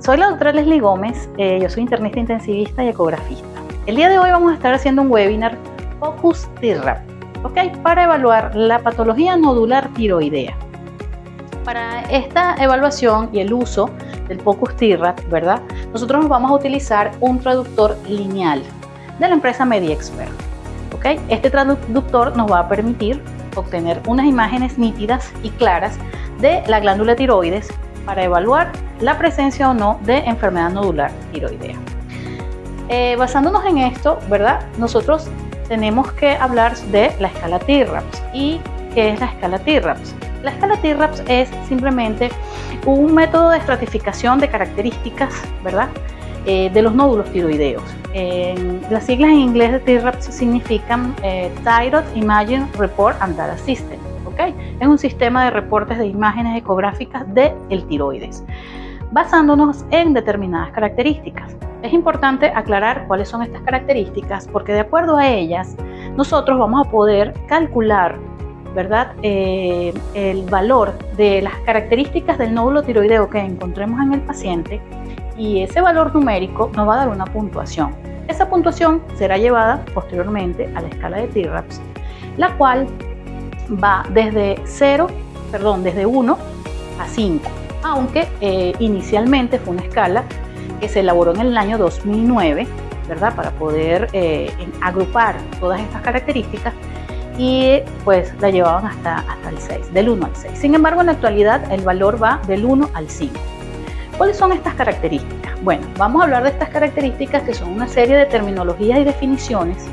Soy la doctora Leslie Gómez, yo soy internista intensivista y ecografista. El día de hoy vamos a estar haciendo un webinar Focus TIRAP, para evaluar la patología nodular tiroidea. Para esta evaluación y el uso del Focus TIRAP, ¿verdad? Nosotros nos vamos a utilizar un traductor lineal de la empresa MediExpert. Este traductor nos va a permitir obtener unas imágenes nítidas y claras de la glándula tiroides para evaluar la presencia o no de enfermedad nodular tiroidea. Basándonos en esto, ¿verdad? Nosotros tenemos que hablar de la escala TIRAPS. ¿Y qué es la escala TIRAPS? La escala TIRAPS es simplemente un método de estratificación de características, ¿verdad? De los nódulos tiroideos. Las siglas en inglés de TIRAPS significan Thyroid Imaging Report and Data System. Es un sistema de reportes de imágenes ecográficas del tiroides, basándonos en determinadas características. Es importante aclarar cuáles son estas características porque de acuerdo a ellas nosotros vamos a poder calcular, ¿verdad? El valor de las características del nódulo tiroideo que encontremos en el paciente, y ese valor numérico nos va a dar una puntuación. Esa puntuación será llevada posteriormente a la escala de TIRAPS, la cual va desde 1 a 5, aunque inicialmente fue una escala que se elaboró en el año 2009, ¿verdad? Para poder agrupar todas estas características, y pues la llevaban hasta el 6, del 1 al 6. Sin embargo, en la actualidad el valor va del 1 al 5. ¿Cuáles son estas características? Bueno, vamos a hablar de estas características, que son una serie de terminologías y definiciones,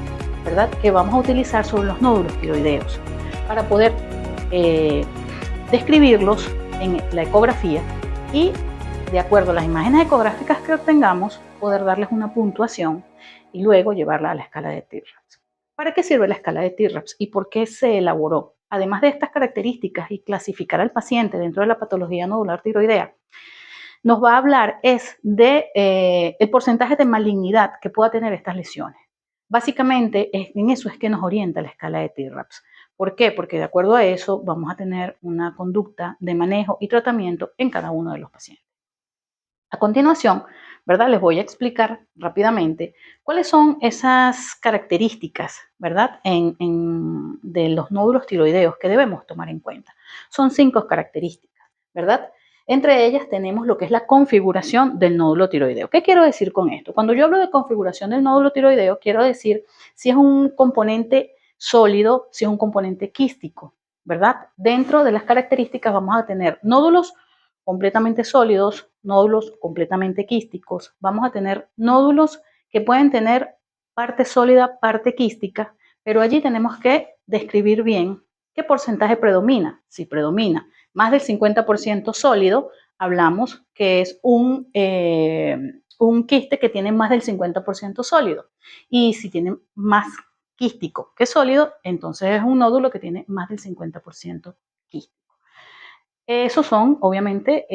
¿verdad? Que vamos a utilizar sobre los nódulos tiroideos para poder describirlos en la ecografía y, de acuerdo a las imágenes ecográficas que obtengamos, poder darles una puntuación y luego llevarla a la escala de TIRAPS. ¿Para qué sirve la escala de TIRAPS y por qué se elaboró? Además de estas características y clasificar al paciente dentro de la patología nodular tiroidea, nos va a hablar de el porcentaje de malignidad que pueda tener estas lesiones. Básicamente, en eso es que nos orienta la escala de TIRAPS. ¿Por qué? Porque de acuerdo a eso vamos a tener una conducta de manejo y tratamiento en cada uno de los pacientes. A continuación, ¿verdad? Les voy a explicar rápidamente cuáles son esas características, ¿verdad? De los nódulos tiroideos que debemos tomar en cuenta. Son 5 características, ¿verdad? Entre ellas tenemos lo que es la configuración del nódulo tiroideo. ¿Qué quiero decir con esto? Cuando yo hablo de configuración del nódulo tiroideo, quiero decir si es un componente sólido, si es un componente quístico, ¿verdad? Dentro de las características vamos a tener nódulos completamente sólidos, nódulos completamente quísticos, vamos a tener nódulos que pueden tener parte sólida, parte quística, pero allí tenemos que describir bien qué porcentaje predomina. Si predomina más del 50% sólido, hablamos que es un quiste que tiene más del 50% sólido. Y si tiene más quístico que sólido, entonces es un nódulo que tiene más del 50% quístico. Esos son, obviamente,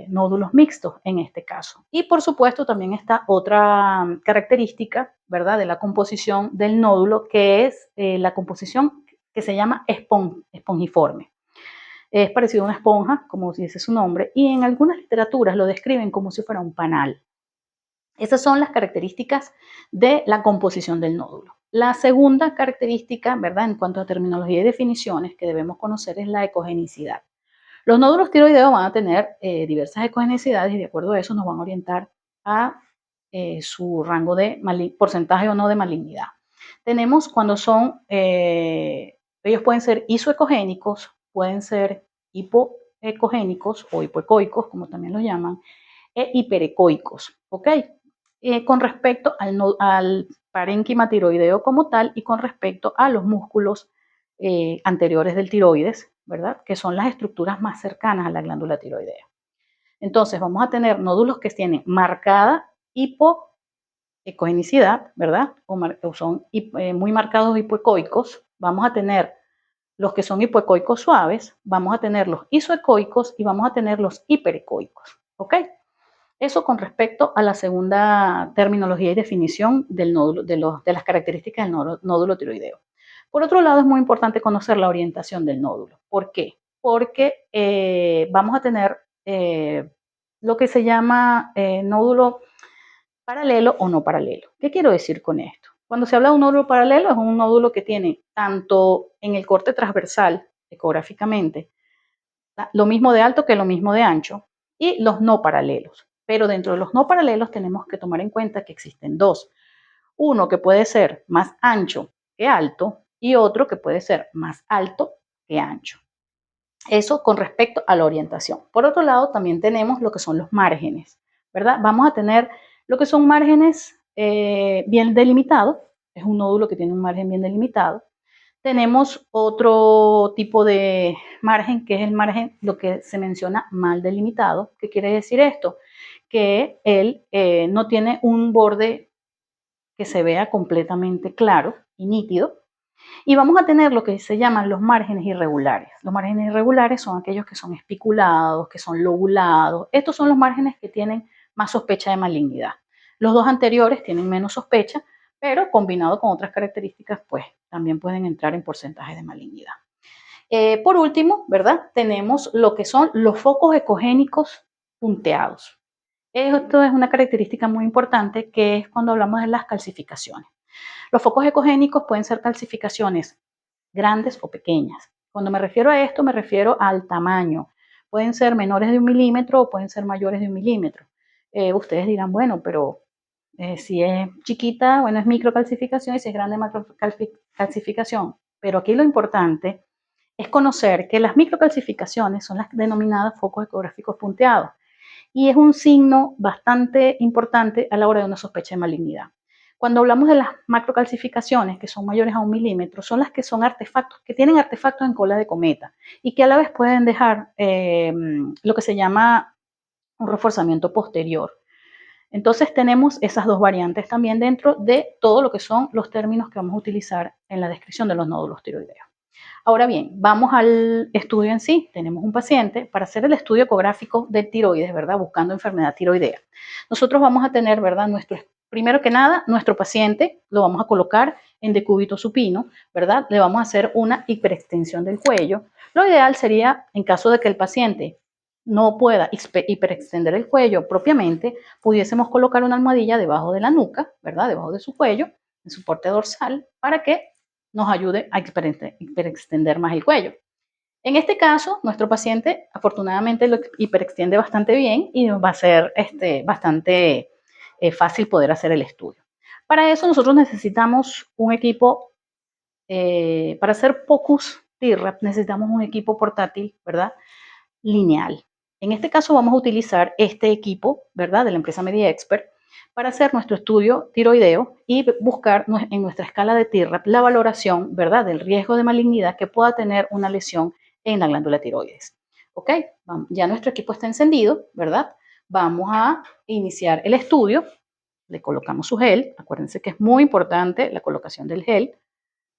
nódulos mixtos en este caso. Y, por supuesto, también está otra característica, ¿verdad?, de la composición del nódulo, que es la composición que se llama espongiforme. Es parecido a una esponja, como dice su nombre, y en algunas literaturas lo describen como si fuera un panal. Esas son las características de la composición del nódulo. La segunda característica, ¿verdad?, en cuanto a terminología y definiciones que debemos conocer, es la ecogenicidad. Los nódulos tiroideos van a tener diversas ecogenicidades y de acuerdo a eso nos van a orientar a su rango de porcentaje o no de malignidad. Tenemos cuando son, ellos pueden ser isoecogénicos, pueden ser hipoecogénicos o hipoecoicos, como también los llaman, e hiperecoicos, con respecto al parénquima tiroideo como tal y con respecto a los músculos anteriores del tiroides, ¿verdad? Que son las estructuras más cercanas a la glándula tiroidea. Entonces vamos a tener nódulos que tienen marcada hipoecogenicidad, ¿verdad? O son muy marcados hipoecoicos. Vamos a tener los que son hipoecoicos suaves, vamos a tener los isoecoicos y vamos a tener los hiperecoicos, Eso con respecto a la segunda terminología y definición del nódulo, de las características del nódulo tiroideo. Por otro lado, es muy importante conocer la orientación del nódulo. ¿Por qué? Porque vamos a tener lo que se llama nódulo paralelo o no paralelo. ¿Qué quiero decir con esto? Cuando se habla de un nódulo paralelo, es un nódulo que tiene tanto en el corte transversal, ecográficamente, lo mismo de alto que lo mismo de ancho, y los no paralelos. Pero dentro de los no paralelos tenemos que tomar en cuenta que existen dos. Uno que puede ser más ancho que alto y otro que puede ser más alto que ancho. Eso con respecto a la orientación. Por otro lado, también tenemos lo que son los márgenes, ¿verdad? Vamos a tener lo que son márgenes bien delimitados. Es un nódulo que tiene un margen bien delimitado. Tenemos otro tipo de margen, que es el margen, lo que se menciona mal delimitado. ¿Qué quiere decir esto? Que él no tiene un borde que se vea completamente claro y nítido. Y vamos a tener lo que se llaman los márgenes irregulares. Los márgenes irregulares son aquellos que son espiculados, que son lobulados. Estos son los márgenes que tienen más sospecha de malignidad. Los dos anteriores tienen menos sospecha, pero combinado con otras características, pues también pueden entrar en porcentajes de malignidad. Por último, ¿verdad? Tenemos lo que son los focos ecogénicos punteados. Esto es una característica muy importante, que es cuando hablamos de las calcificaciones. Los focos ecogénicos pueden ser calcificaciones grandes o pequeñas. Cuando me refiero a esto, me refiero al tamaño. Pueden ser menores de 1 milímetro o pueden ser mayores de 1 milímetro. Ustedes dirán, bueno, pero si es chiquita, bueno, es microcalcificación, y si es grande, macrocalcificación. Pero aquí lo importante es conocer que las microcalcificaciones son las denominadas focos ecográficos punteados y es un signo bastante importante a la hora de una sospecha de malignidad. Cuando hablamos de las macrocalcificaciones, que son mayores a 1 milímetro, son las que son artefactos, que tienen artefactos en cola de cometa y que a la vez pueden dejar lo que se llama un reforzamiento posterior. Entonces tenemos esas dos variantes también dentro de todo lo que son los términos que vamos a utilizar en la descripción de los nódulos tiroideos. Ahora bien, vamos al estudio en sí. Tenemos un paciente para hacer el estudio ecográfico de tiroides, ¿verdad? Buscando enfermedad tiroidea. Nosotros vamos a tener, ¿verdad? Primero que nada, nuestro paciente lo vamos a colocar en decúbito supino, ¿verdad? Le vamos a hacer una hiperextensión del cuello. Lo ideal sería, en caso de que el paciente no pueda hiperextender el cuello propiamente, pudiésemos colocar una almohadilla debajo de la nuca, ¿verdad? Debajo de su cuello, en su parte dorsal, para que nos ayude a hiperextender más el cuello. En este caso, nuestro paciente afortunadamente lo hiperextiende bastante bien y va a ser bastante fácil poder hacer el estudio. Para eso nosotros necesitamos un equipo, para hacer POCUS TIRRAP necesitamos un equipo portátil, ¿verdad? Lineal. En este caso vamos a utilizar este equipo, ¿verdad? De la empresa MediExpert para hacer nuestro estudio tiroideo y buscar en nuestra escala de TIRRAP la valoración, ¿verdad? Del riesgo de malignidad que pueda tener una lesión en la glándula tiroides. ¿Ok? Ya nuestro equipo está encendido, ¿verdad? Vamos a iniciar el estudio. Le colocamos su gel. Acuérdense que es muy importante la colocación del gel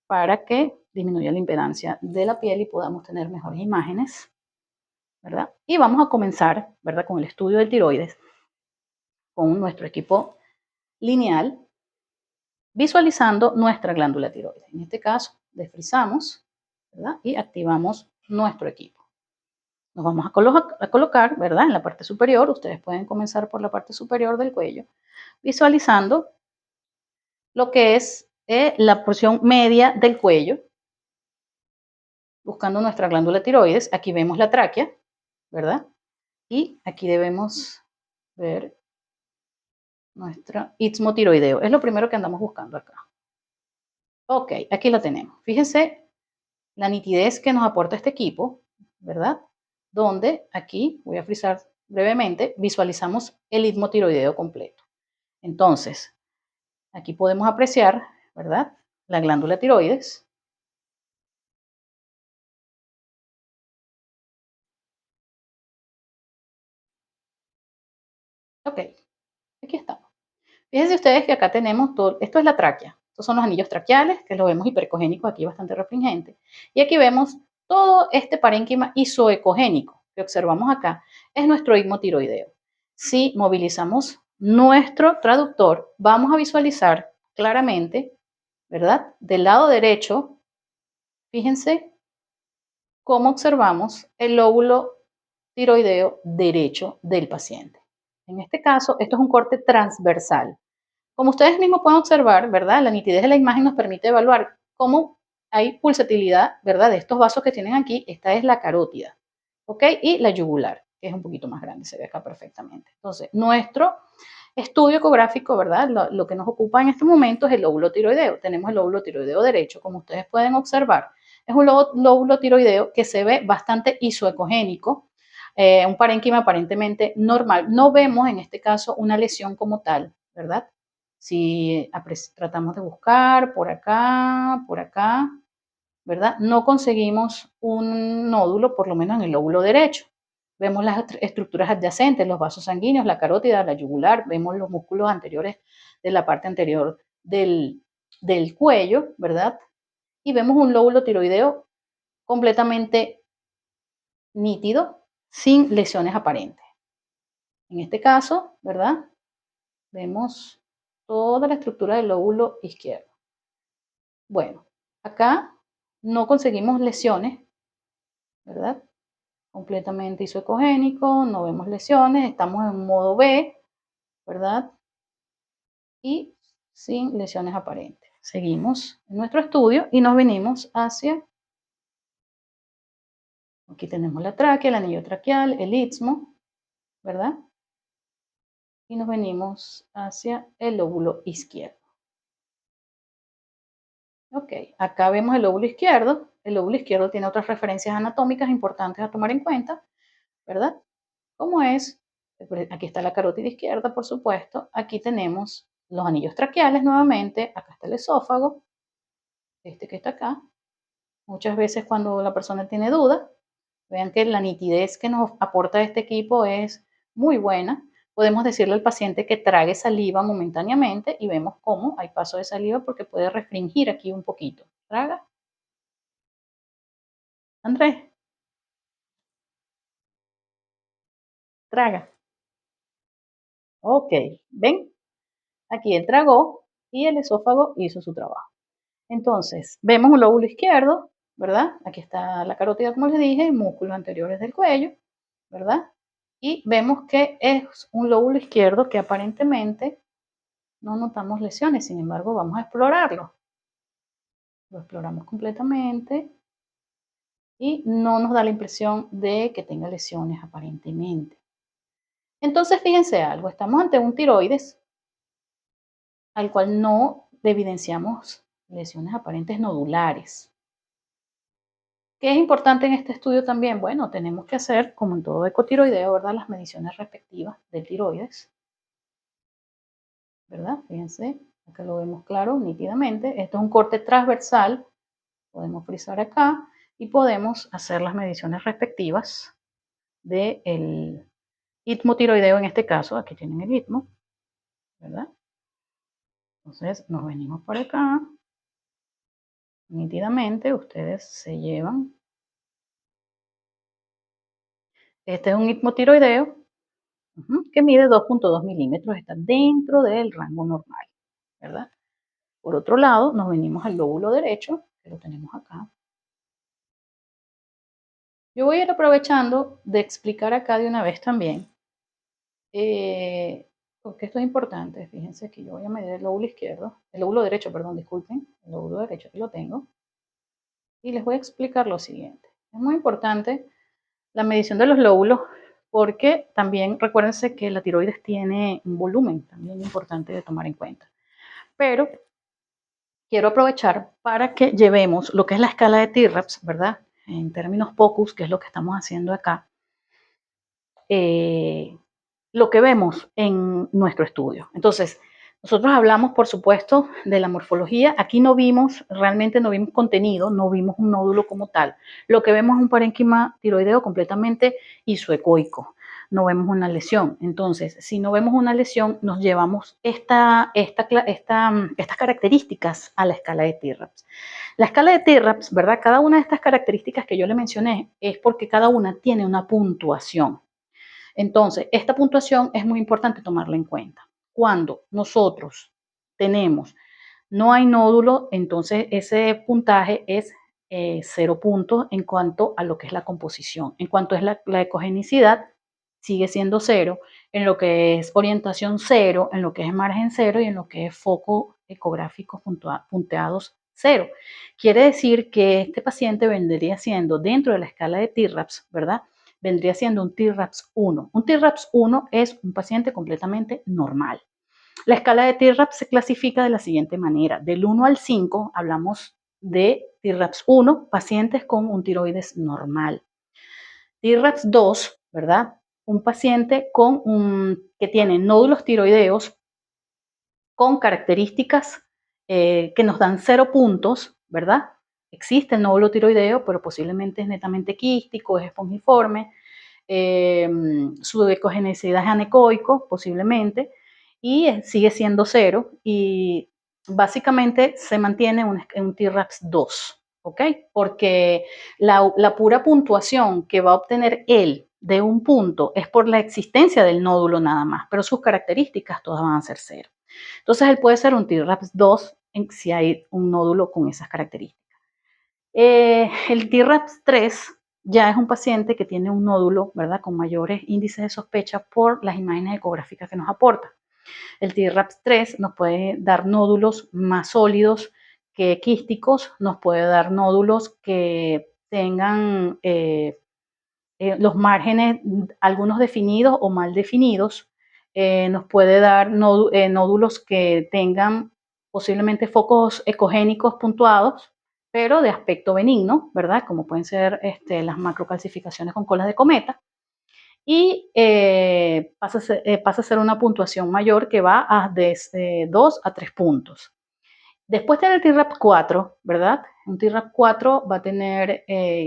para que disminuya la impedancia de la piel y podamos tener mejores imágenes, ¿verdad? Y vamos a comenzar, ¿verdad? Con el estudio del tiroides, con nuestro equipo lineal, visualizando nuestra glándula tiroides. En este caso, desfrizamos, ¿verdad? Y activamos nuestro equipo. Nos vamos a colocar, ¿verdad? En la parte superior. Ustedes pueden comenzar por la parte superior del cuello, visualizando lo que es la porción media del cuello, buscando nuestra glándula tiroides. Aquí vemos la tráquea, ¿verdad? Y aquí debemos ver nuestro istmo tiroideo. Es lo primero que andamos buscando acá. Ok, aquí lo tenemos. Fíjense la nitidez que nos aporta este equipo, ¿verdad? Donde aquí, voy a frizar brevemente, visualizamos el istmo tiroideo completo. Entonces, aquí podemos apreciar, ¿verdad? La glándula tiroides. Ok, aquí estamos. Fíjense ustedes que acá tenemos todo, esto es la tráquea, estos son los anillos traqueales, que lo vemos hiperecogénicos aquí bastante restringente. Y aquí vemos todo este parénquima isoecogénico que observamos acá, es nuestro istmo tiroideo. Si movilizamos nuestro traductor, vamos a visualizar claramente, ¿verdad? Del lado derecho, fíjense cómo observamos el lóbulo tiroideo derecho del paciente. En este caso, esto es un corte transversal. Como ustedes mismos pueden observar, ¿verdad? La nitidez de la imagen nos permite evaluar cómo hay pulsatilidad, ¿verdad? De estos vasos que tienen aquí. Esta es la carótida, ¿ok? Y la yugular, que es un poquito más grande, se ve acá perfectamente. Entonces, nuestro estudio ecográfico, ¿verdad? Lo que nos ocupa en este momento es el lóbulo tiroideo. Tenemos el lóbulo tiroideo derecho, como ustedes pueden observar. Es un lóbulo tiroideo que se ve bastante isoecogénico, un parénquima aparentemente normal. No vemos en este caso una lesión como tal, ¿verdad? Si tratamos de buscar por acá, ¿verdad? No conseguimos un nódulo, por lo menos en el lóbulo derecho. Vemos las estructuras adyacentes, los vasos sanguíneos, la carótida, la yugular, vemos los músculos anteriores de la parte anterior del cuello, ¿verdad? Y vemos un lóbulo tiroideo completamente nítido, sin lesiones aparentes. En este caso, ¿verdad? Vemos toda la estructura del lóbulo izquierdo. Bueno, acá no conseguimos lesiones, ¿verdad? Completamente isoecogénico, no vemos lesiones, estamos en modo B, ¿verdad? Y sin lesiones aparentes. Seguimos en nuestro estudio y nos venimos hacia, aquí tenemos la tráquea, el anillo traqueal, el istmo, ¿verdad? Y nos venimos hacia el lóbulo izquierdo. Ok, acá vemos el lóbulo izquierdo. El lóbulo izquierdo tiene otras referencias anatómicas importantes a tomar en cuenta, ¿verdad? Como es, aquí está la carótida izquierda, por supuesto. Aquí tenemos los anillos traqueales nuevamente. Acá está el esófago, este que está acá. Muchas veces cuando la persona tiene dudas, vean que la nitidez que nos aporta este equipo es muy buena. Podemos decirle al paciente que trague saliva momentáneamente y vemos cómo hay paso de saliva porque puede restringir aquí un poquito. Traga. Andrés, traga. Ok, ven, aquí él tragó y el esófago hizo su trabajo. Entonces, vemos un lóbulo izquierdo, ¿verdad? Aquí está la carótida, como les dije, músculos anteriores del cuello, ¿verdad? Y vemos que es un lóbulo izquierdo que aparentemente no notamos lesiones, sin embargo, vamos a explorarlo. Lo exploramos completamente y no nos da la impresión de que tenga lesiones aparentemente. Entonces, fíjense algo, estamos ante un tiroides al cual no evidenciamos lesiones aparentes nodulares. ¿Qué es importante en este estudio también? Bueno, tenemos que hacer, como en todo ecotiroideo, ¿verdad? Las mediciones respectivas del tiroides, ¿verdad? Fíjense, acá lo vemos claro, nítidamente. Esto es un corte transversal. Podemos frizar acá y podemos hacer las mediciones respectivas del istmo tiroideo en este caso. Aquí tienen el istmo, ¿verdad? Entonces nos venimos por acá. Nítidamente ustedes se llevan. Este es un istmo tiroideo que mide 2.2 milímetros, está dentro del rango normal, ¿verdad? Por otro lado, nos venimos al lóbulo derecho, que lo tenemos acá. Yo voy a ir aprovechando de explicar acá de una vez también, porque esto es importante. Fíjense que yo voy a medir el lóbulo izquierdo, el lóbulo derecho, perdón, disculpen, el lóbulo derecho que lo tengo, y les voy a explicar lo siguiente. Es muy importante la medición de los lóbulos, porque también recuérdense que la tiroides tiene un volumen también importante de tomar en cuenta. Pero quiero aprovechar para que llevemos lo que es la escala de TIRAPS, ¿verdad? En términos POCUS, que es lo que estamos haciendo acá, lo que vemos en nuestro estudio. Entonces, nosotros hablamos, por supuesto, de la morfología. Aquí no vimos, realmente no vimos contenido, no vimos un nódulo como tal. Lo que vemos es un parénquima tiroideo completamente isoecoico. No vemos una lesión. Entonces, si no vemos una lesión, nos llevamos estas características a la escala de TIRAPS. La escala de TIRAPS, ¿verdad? Cada una de estas características que yo le mencioné es porque cada una tiene una puntuación. Entonces, esta puntuación es muy importante tomarla en cuenta. Cuando nosotros tenemos, no hay nódulo, entonces ese puntaje es 0 puntos en cuanto a lo que es la composición. En cuanto es la ecogenicidad, sigue siendo 0, en lo que es orientación 0, en lo que es margen 0 y en lo que es foco ecográfico punteados 0. Quiere decir que este paciente vendría siendo, dentro de la escala de TRAPS, ¿verdad? Vendría siendo un TRAPS 1. Un TRAPS 1 es un paciente completamente normal. La escala de TRAPS se clasifica de la siguiente manera. Del 1 al 5 hablamos de TRAPS 1, pacientes con un tiroides normal. TRAPS 2, ¿verdad? Un paciente que tiene nódulos tiroideos con características que nos dan 0 puntos, ¿verdad? Existe el nódulo tiroideo, pero posiblemente es netamente quístico, es espongiforme, su ecogenicidad es anecoico, posiblemente, y sigue siendo 0, y básicamente se mantiene un TRAPS 2, ¿ok? Porque la pura puntuación que va a obtener él de un punto es por la existencia del nódulo nada más, pero sus características todas van a ser 0. Entonces él puede ser un TRAPS 2 si hay un nódulo con esas características. El TRAPS 3 ya es un paciente que tiene un nódulo, ¿verdad?, con mayores índices de sospecha por las imágenes ecográficas que nos aporta. El TRAPS 3 nos puede dar nódulos más sólidos que quísticos, nos puede dar nódulos que tengan los márgenes, algunos definidos o mal definidos, nos puede dar nódulos que tengan posiblemente focos ecogénicos puntuados, pero de aspecto benigno, ¿verdad? Como pueden ser las macrocalcificaciones con colas de cometa. Y pasa a ser una puntuación mayor que va de 2 a 3 puntos. Después tener el TRAPS 4, ¿verdad? Un TRAPS 4 va a tener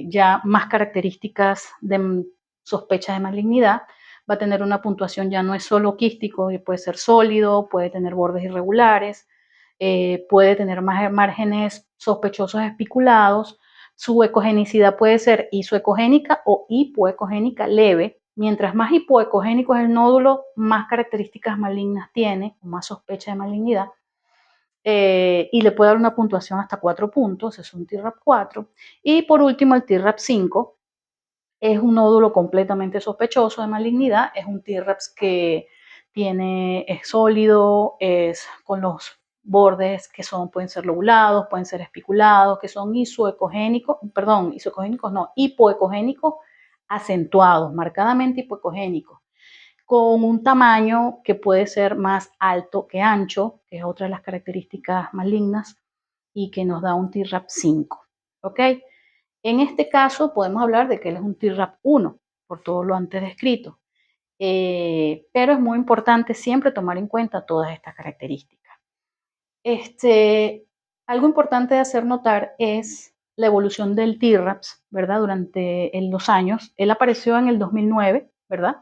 ya más características de sospecha de malignidad, va a tener una puntuación, ya no es solo quístico, puede ser sólido, puede tener bordes irregulares, puede tener márgenes sospechosos espiculados, su ecogenicidad puede ser isoecogénica o hipoecogénica leve. Mientras más hipoecogénico es el nódulo, más características malignas tiene, más sospecha de malignidad. Y le puede dar una puntuación hasta 4 puntos, es un TRAPS 4. Y por último, el TRAPS 5 es un nódulo completamente sospechoso de malignidad, es un TRAPS que es sólido, es con los bordes que pueden ser lobulados, pueden ser espiculados, que son hipoecogénicos acentuados, marcadamente hipoecogénicos, con un tamaño que puede ser más alto que ancho, que es otra de las características malignas, y que nos da un TRAPS 5. ¿Ok? En este caso podemos hablar de que él es un TRAPS 1, por todo lo antes descrito. Pero es muy importante siempre tomar en cuenta todas estas características. Algo importante de hacer notar es la evolución del TRAPS, ¿verdad? Durante los años. Él apareció en el 2009, ¿verdad?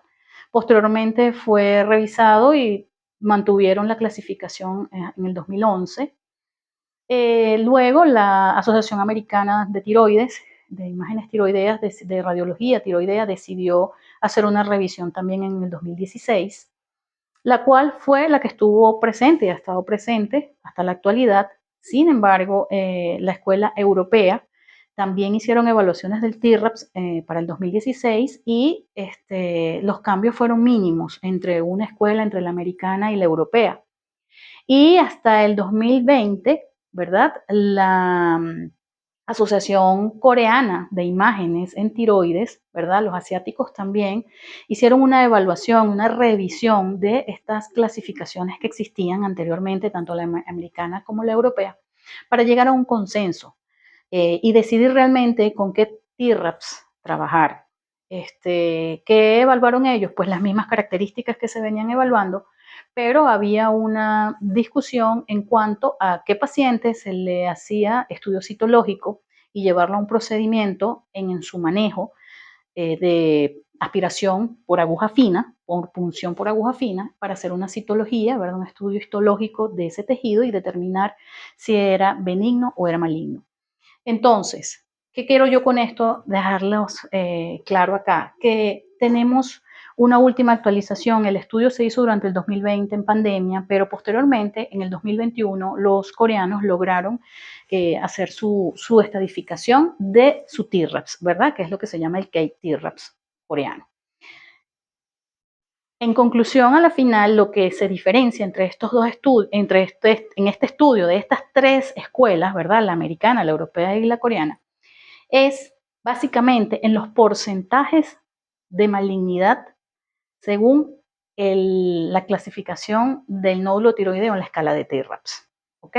Posteriormente fue revisado y mantuvieron la clasificación en el 2011. Luego la Asociación Americana de Tiroides, de Imágenes Tiroideas, de Radiología Tiroidea, decidió hacer una revisión también en el 2016, la cual fue la que estuvo presente y ha estado presente hasta la actualidad. Sin embargo, la Escuela Europea también hicieron evaluaciones del TRAPS para el 2016 y los cambios fueron mínimos entre una escuela, entre la americana y la europea. Y hasta el 2020, ¿verdad? La Asociación Coreana de Imágenes en Tiroides, ¿verdad? Los asiáticos también hicieron una evaluación, una revisión de estas clasificaciones que existían anteriormente, tanto la americana como la europea, para llegar a un consenso y decidir realmente con qué TRAPS trabajar. ¿Qué evaluaron ellos? Pues las mismas características que se venían evaluando, pero había una discusión en cuanto a qué paciente se le hacía estudio citológico y llevarlo a un procedimiento en su manejo de aspiración por aguja fina, por punción por aguja fina, para hacer una citología, ¿verdad? Un estudio histológico de ese tejido y determinar si era benigno o era maligno. Entonces, ¿qué quiero yo con esto? Dejarlos claro acá, que tenemos una última actualización. El estudio se hizo durante el 2020 en pandemia, pero posteriormente, en el 2021, los coreanos lograron hacer su estadificación de su TRAPS, ¿verdad? Que es lo que se llama el K-TRAPS coreano. En conclusión, a la final, lo que se diferencia entre estos dos estudios, en este estudio de estas tres escuelas, ¿verdad? La americana, la europea y la coreana, es básicamente en los porcentajes de malignidad según la clasificación del nódulo tiroideo en la escala de TRAPS. ¿Ok?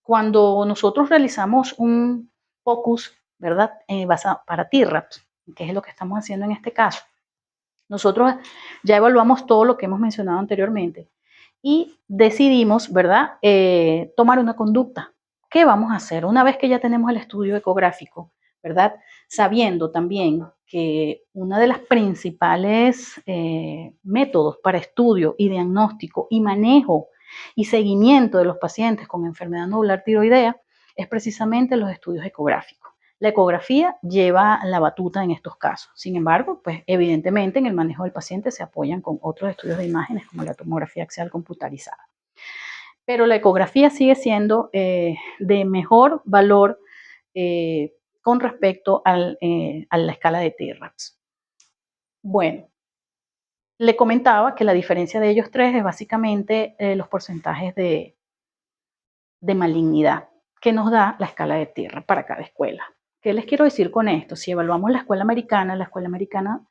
Cuando nosotros realizamos un focus, ¿verdad? Para TRAPS, que es lo que estamos haciendo en este caso, nosotros ya evaluamos todo lo que hemos mencionado anteriormente y decidimos, ¿verdad?, tomar una conducta. ¿Qué vamos a hacer? Una vez que ya tenemos el estudio ecográfico, ¿verdad? Sabiendo también que una de las principales métodos para estudio y diagnóstico y manejo y seguimiento de los pacientes con enfermedad nodular tiroidea es precisamente los estudios ecográficos. La ecografía lleva la batuta en estos casos. Sin embargo, pues evidentemente en el manejo del paciente se apoyan con otros estudios de imágenes como la tomografía axial computarizada. Pero la ecografía sigue siendo de mejor valor con respecto a la escala de TRAPS. Bueno, le comentaba que la diferencia de ellos tres es básicamente los porcentajes de malignidad que nos da la escala de TRAPS para cada escuela. ¿Qué les quiero decir con esto? Si evaluamos la escuela americana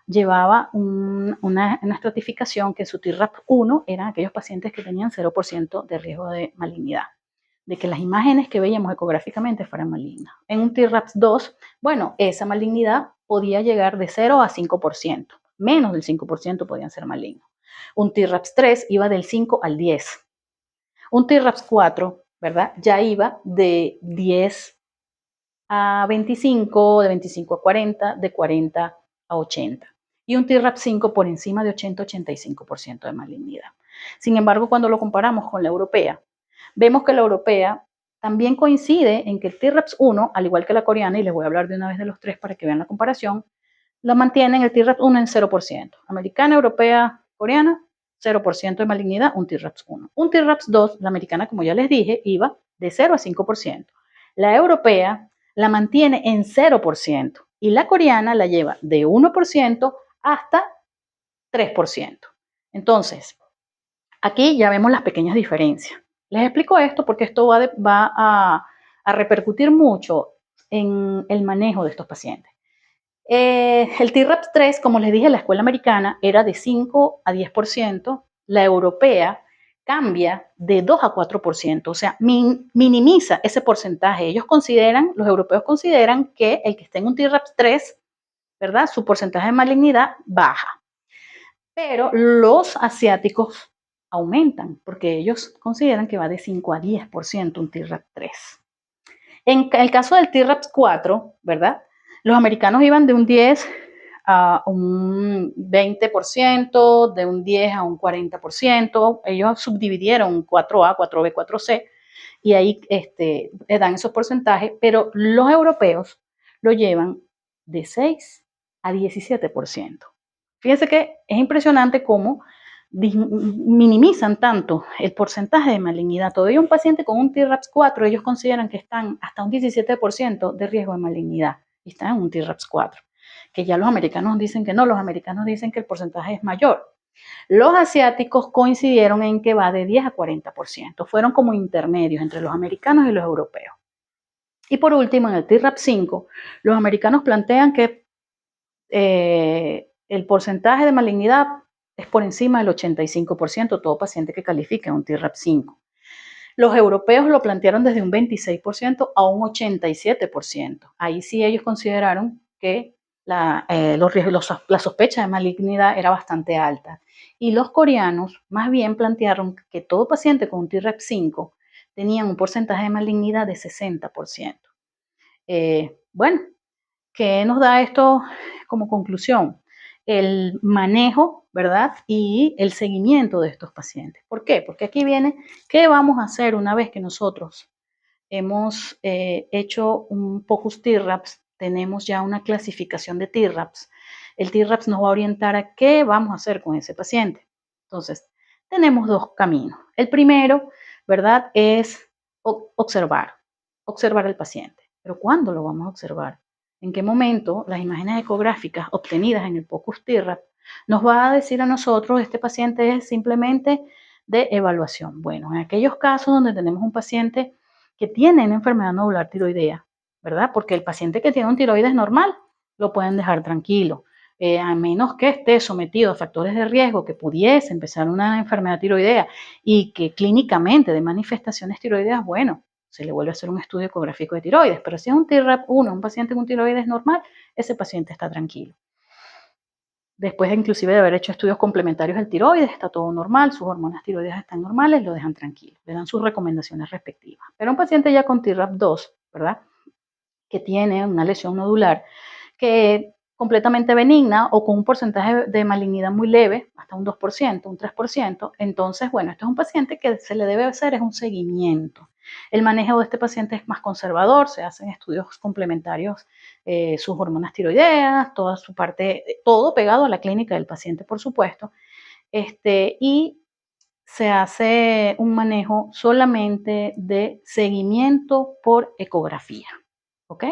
llevaba una estratificación que su TRAPS 1 eran aquellos pacientes que tenían 0% de riesgo de malignidad, de que las imágenes que veíamos ecográficamente fueran malignas. En un TRAPS 2, bueno, esa malignidad podía llegar de 0 a 5%, menos del 5% podían ser malignos. Un TRAPS 3 iba del 5 al 10. Un TRAPS 4, ¿verdad? Ya iba de 10 a 25, de 25 a 40, de 40 a 80. Y un TRAPS 5 por encima de 80-85% de malignidad. Sin embargo, cuando lo comparamos con la europea, vemos que la europea también coincide en que el TRAPS 1, al igual que la coreana, y les voy a hablar de una vez de los tres para que vean la comparación, lo mantienen el TRAPS 1 en 0%. Americana, europea, coreana, 0% de malignidad, un TRAPS 1. Un TRAPS 2, la americana, como ya les dije, iba de 0 a 5%. La europea la mantiene en 0% y la coreana la lleva de 1% hasta 3%. Entonces, aquí ya vemos las pequeñas diferencias. Les explico esto porque esto va a repercutir mucho en el manejo de estos pacientes. El TRAPS 3, como les dije, la escuela americana era de 5 a 10%, la europea cambia de 2 a 4%, o sea, minimiza ese porcentaje. Los europeos consideran que el que esté en un TRAPS 3, ¿verdad? Su porcentaje de malignidad baja. Pero los asiáticos aumentan porque ellos consideran que va de 5 a 10% un TRAPS 3. En el caso del TRAPS 4, ¿verdad? Los americanos iban de un 10 a un 20%, de un 10 a un 40%. Ellos subdividieron 4A, 4B, 4C y ahí le dan esos porcentajes, pero los europeos lo llevan de 6 a 17%. Fíjense que es impresionante cómo minimizan tanto el porcentaje de malignidad. Todavía un paciente con un TRAPS 4, ellos consideran que están hasta un 17% de riesgo de malignidad y están en un TRAPS 4, que ya los americanos dicen que no, los americanos dicen que el porcentaje es mayor. Los asiáticos coincidieron en que va de 10 a 40%, fueron como intermedios entre los americanos y los europeos. Y por último, en el TRAPS 5, los americanos plantean que el porcentaje de malignidad es por encima del 85%, todo paciente que califique un TRAPS 5. Los europeos lo plantearon desde un 26% a un 87%. Ahí sí ellos consideraron que la sospecha de malignidad era bastante alta. Y los coreanos más bien plantearon que todo paciente con un TRAPS 5 tenía un porcentaje de malignidad de 60%. Bueno, ¿qué nos da esto como conclusión? El manejo, ¿verdad? Y el seguimiento de estos pacientes. ¿Por qué? Porque aquí viene, ¿qué vamos a hacer una vez que nosotros hemos hecho un POCUS TRAPS? Tenemos ya una clasificación de TRAPS El T-RAPS nos va a orientar a qué vamos a hacer con ese paciente. Entonces, tenemos dos caminos. El primero, ¿verdad?, es observar al paciente. Pero ¿cuándo lo vamos a observar? ¿En qué momento las imágenes ecográficas obtenidas en el POCUS T-RAP nos va a decir a nosotros este paciente es simplemente de evaluación? Bueno, en aquellos casos donde tenemos un paciente que tiene una enfermedad nodular tiroidea, ¿verdad? Porque el paciente que tiene un tiroides normal lo pueden dejar tranquilo. A menos que esté sometido a factores de riesgo que pudiese empezar una enfermedad tiroidea y que clínicamente de manifestaciones tiroideas, bueno, se le vuelve a hacer un estudio ecográfico de tiroides, pero si es un T-RAP1, un paciente con tiroides normal, ese paciente está tranquilo. Después inclusive de haber hecho estudios complementarios del tiroides, está todo normal, sus hormonas tiroides están normales, lo dejan tranquilo, le dan sus recomendaciones respectivas. Pero un paciente ya con T-RAP2, ¿verdad?, que tiene una lesión nodular, que completamente benigna o con un porcentaje de malignidad muy leve, hasta un 2%, un 3%, entonces, bueno, este es un paciente que se le debe hacer es un seguimiento. El manejo de este paciente es más conservador, se hacen estudios complementarios, sus hormonas tiroideas, toda su parte, todo pegado a la clínica del paciente, por supuesto, y se hace un manejo solamente de seguimiento por ecografía, ¿ok?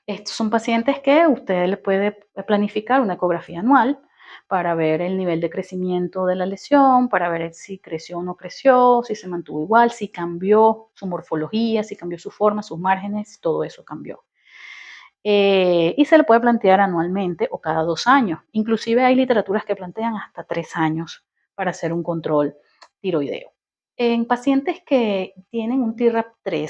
Estos son pacientes que usted le puede planificar una ecografía anual para ver el nivel de crecimiento de la lesión, para ver si creció o no creció, si se mantuvo igual, si cambió su morfología, si cambió su forma, sus márgenes, todo eso cambió. Y se le puede plantear anualmente o cada 2 años. Inclusive hay literaturas que plantean hasta 3 años para hacer un control tiroideo. En pacientes que tienen un TRAP3,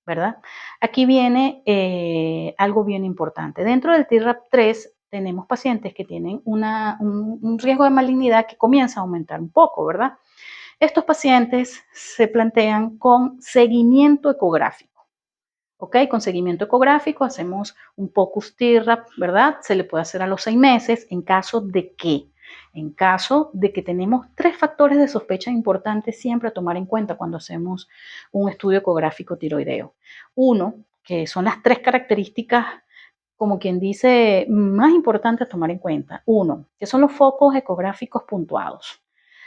¿verdad? Aquí viene algo bien importante. Dentro del TRAP3 tenemos pacientes que tienen un riesgo de malignidad que comienza a aumentar un poco, ¿verdad? Estos pacientes se plantean con seguimiento ecográfico. ¿Ok? Con seguimiento ecográfico hacemos un POCUS T-RAP, ¿verdad? Se le puede hacer a los 6 meses en caso de que, en caso de que tenemos 3 factores de sospecha importantes siempre a tomar en cuenta cuando hacemos un estudio ecográfico tiroideo. Uno, que son las 3 características, como quien dice, más importantes a tomar en cuenta. Uno, que son los focos ecográficos puntuados.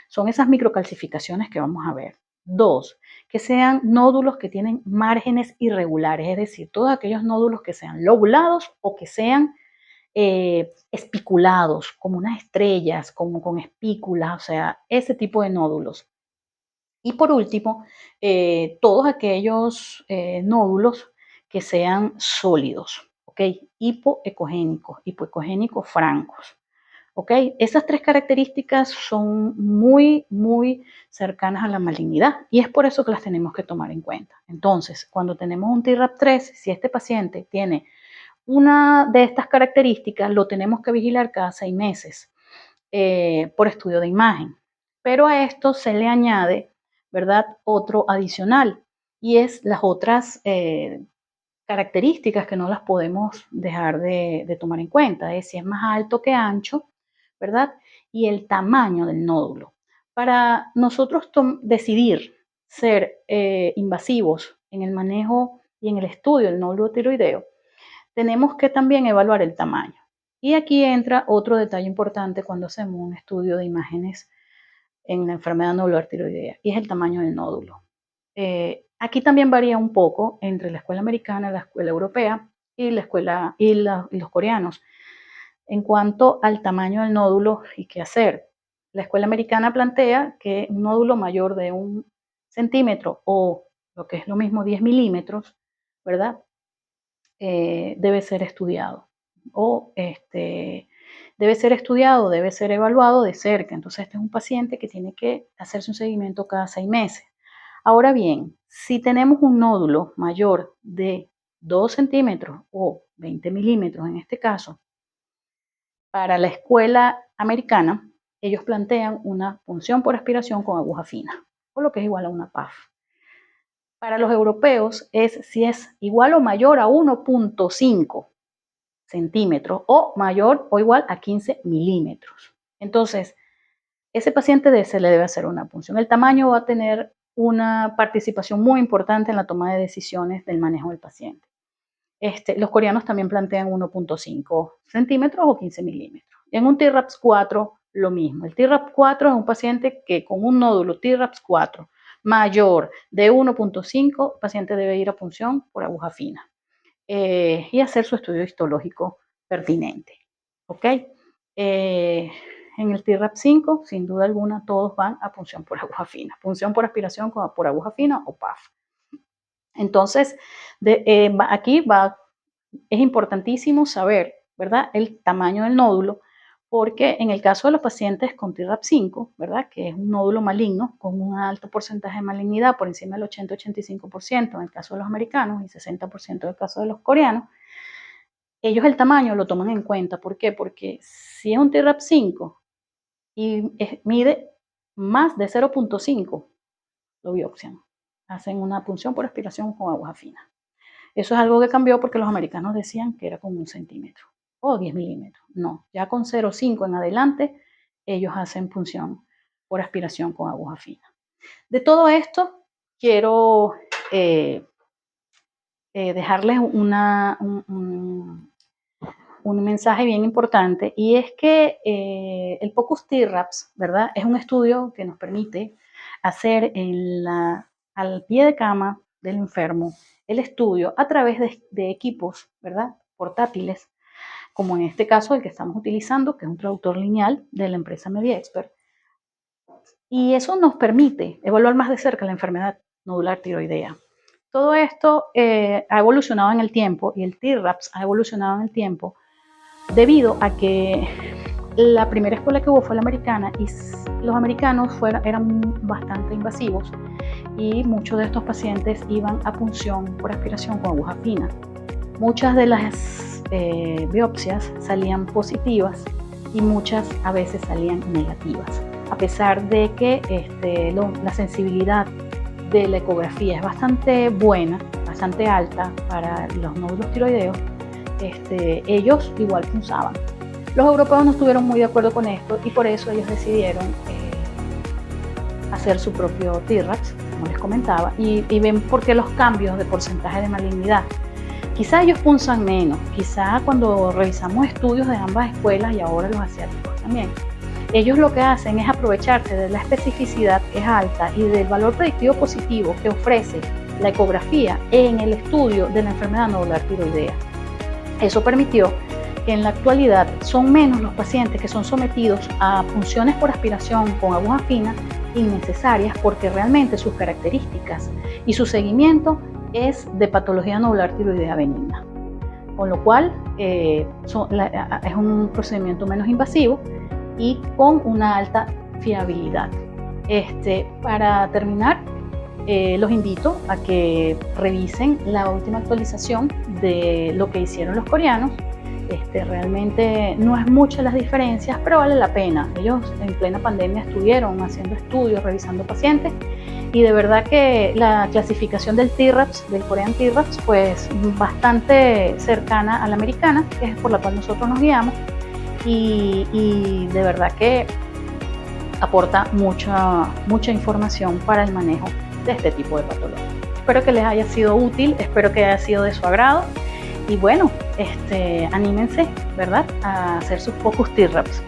Son esas microcalcificaciones que vamos a ver. Dos, que sean nódulos que tienen márgenes irregulares, es decir, todos aquellos nódulos que sean lobulados o que sean espiculados, como unas estrellas, como con espículas, o sea, ese tipo de nódulos. Y por último, todos aquellos nódulos que sean sólidos, ¿ok? Hipoecogénicos francos. ¿Ok? Esas 3 características son muy, muy cercanas a la malignidad y es por eso que las tenemos que tomar en cuenta. Entonces, cuando tenemos un TRAP3, si este paciente tiene una de estas características, lo tenemos que vigilar cada 6 meses por estudio de imagen. Pero a esto se le añade, ¿verdad?, otro adicional y es las otras características que no las podemos dejar de tomar en cuenta, es si es más alto que ancho, ¿verdad? Y el tamaño del nódulo. Para nosotros decidir ser invasivos en el manejo y en el estudio del nódulo tiroideo, tenemos que también evaluar el tamaño. Y aquí entra otro detalle importante cuando hacemos un estudio de imágenes en la enfermedad nodular tiroidea, y es el tamaño del nódulo. Aquí también varía un poco entre la escuela americana, la escuela europea y la escuela y los coreanos en cuanto al tamaño del nódulo y qué hacer. La escuela americana plantea que un nódulo mayor de 1 centímetro o lo que es lo mismo 10 milímetros, ¿verdad? Debe ser estudiado o debe ser estudiado, debe ser evaluado de cerca. Entonces este es un paciente que tiene que hacerse un seguimiento cada 6 meses. Ahora bien, si tenemos un nódulo mayor de 2 centímetros o 20 milímetros en este caso, para la escuela americana, ellos plantean una punción por aspiración con aguja fina, o lo que es igual a una PAF. Para los europeos es si es igual o mayor a 1.5 centímetros o mayor o igual a 15 milímetros. Entonces, ese paciente se le debe hacer una punción. El tamaño va a tener una participación muy importante en la toma de decisiones del manejo del paciente. Los coreanos también plantean 1.5 centímetros o 15 milímetros. En un TRAPS 4, lo mismo. El TRAPS 4 es un paciente que con un nódulo TRAPS 4 mayor de 1.5, el paciente debe ir a punción por aguja fina y hacer su estudio histológico pertinente. ¿Ok? En el TRAPS 5, sin duda alguna, todos van a punción por aguja fina. Punción por aspiración por aguja fina o PAF. Entonces, aquí es importantísimo saber, ¿verdad?, el tamaño del nódulo, porque en el caso de los pacientes con TRAPS 5, ¿verdad?, que es un nódulo maligno con un alto porcentaje de malignidad, por encima del 80-85% en el caso de los americanos y 60% en el caso de los coreanos, ellos el tamaño lo toman en cuenta. ¿Por qué? Porque si es un TRAPS 5 y mide más de 0.5, lo biopsian. Hacen una punción por aspiración con aguja fina. Eso es algo que cambió porque los americanos decían que era con 1 centímetro o 10 milímetros. No, ya con 0,5 en adelante, ellos hacen punción por aspiración con aguja fina. De todo esto, quiero dejarles un mensaje bien importante, y es que el POCUS TRAPS, ¿verdad?, es un estudio que nos permite hacer al pie de cama del enfermo el estudio a través de equipos, ¿verdad?, portátiles, como en este caso el que estamos utilizando, que es un traductor lineal de la empresa MediExpert. Y eso nos permite evaluar más de cerca la enfermedad nodular tiroidea. Todo esto ha evolucionado en el tiempo, y el TRAPS ha evolucionado en el tiempo debido a que la primera escuela que hubo fue la americana, y los americanos eran bastante invasivos, y muchos de estos pacientes iban a punción por aspiración con aguja fina. Muchas de las biopsias salían positivas y muchas a veces salían negativas, a pesar de que la sensibilidad de la ecografía es bastante buena, bastante alta para los nódulos tiroideos. Ellos igual punzaban. Los europeos no estuvieron muy de acuerdo con esto, y por eso ellos decidieron hacer su propio TRAPS, como les comentaba, y ven por qué los cambios de porcentaje de malignidad. Quizá ellos punzan menos, quizá cuando revisamos estudios de ambas escuelas y ahora los asiáticos también, ellos lo que hacen es aprovecharse de la especificidad que es alta y del valor predictivo positivo que ofrece la ecografía en el estudio de la enfermedad nodular tiroidea. Eso permitió que en la actualidad son menos los pacientes que son sometidos a punciones por aspiración con aguja fina innecesarias, porque realmente sus características y su seguimiento es de patología nodular tiroidea benigna, con lo cual es un procedimiento menos invasivo y con una alta fiabilidad. Para terminar, los invito a que revisen la última actualización de lo que hicieron los coreanos. Realmente no es muchas las diferencias, pero vale la pena. Ellos en plena pandemia estuvieron haciendo estudios, revisando pacientes, y de verdad que la clasificación del TRAPS, del Korean TRAPS, pues bastante cercana a la americana, que es por la cual nosotros nos guiamos, y de verdad que aporta mucha información para el manejo de este tipo de patología. Espero que les haya sido útil, espero que haya sido de su agrado, y bueno, anímense, ¿verdad?, a hacer sus POCUS TRAPS.